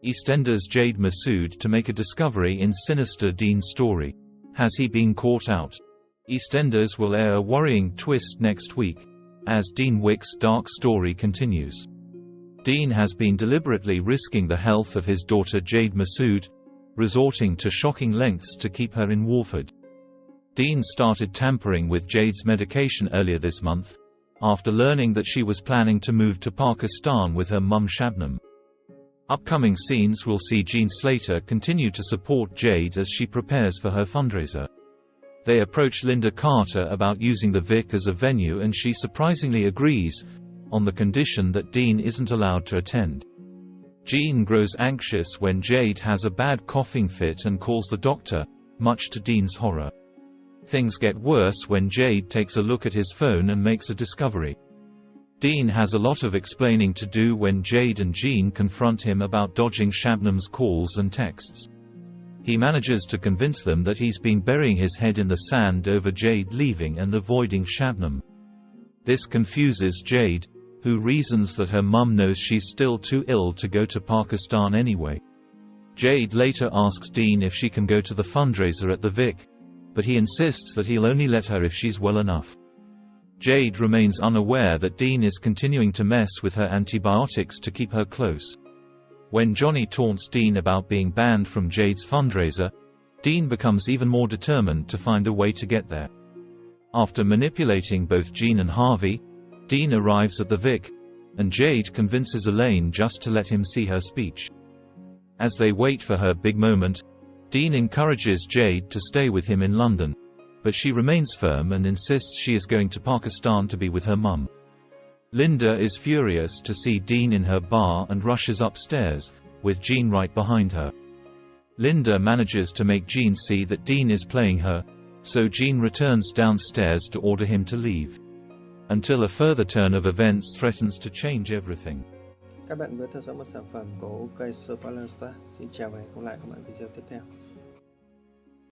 EastEnders Jade Masood to make a discovery in sinister Dean's story. Has he been caught out? EastEnders will air a worrying twist next week, as Dean Wick's dark story continues. Dean has been deliberately risking the health of his daughter Jade Masood, resorting to shocking lengths to keep her in Warford. Dean started tampering with Jade's medication earlier this month, after learning that she was planning to move to Pakistan with her mum Shabnam. Upcoming scenes will see Jean Slater continue to support Jade as she prepares for her fundraiser. They approach Linda Carter about using the Vic as a venue and she surprisingly agrees, on the condition that Dean isn't allowed to attend. Jean grows anxious when Jade has a bad coughing fit and calls the doctor, much to Dean's horror. Things get worse when Jade takes a look at his phone and makes a discovery. Dean has a lot of explaining to do when Jade and Jean confront him about dodging Shabnam's calls and texts. He manages to convince them that he's been burying his head in the sand over Jade leaving and avoiding Shabnam. This confuses Jade, who reasons that her mum knows she's still too ill to go to Pakistan anyway. Jade later asks Dean if she can go to the fundraiser at the Vic, but he insists that he'll only let her if she's well enough. Jade remains unaware that Dean is continuing to mess with her antibiotics to keep her close. When Johnny taunts Dean about being banned from Jade's fundraiser, Dean becomes even more determined to find a way to get there. After manipulating both Jean and Harvey, Dean arrives at the Vic, and Jade convinces Elaine just to let him see her speech. As they wait for her big moment, Dean encourages Jade to stay with him in London, but she remains firm and insists she is going to Pakistan to be with her mum. Linda is furious to see Dean in her bar and rushes upstairs, with Jean right behind her. Linda manages to make Jean see that Dean is playing her, so Jean returns downstairs to order him to leave. Until a further turn of events threatens to change everything. Các bạn vừa theo dõi một sản phẩm của OK Spoiler. Xin chào và hẹn gặp lại các bạn video tiếp theo.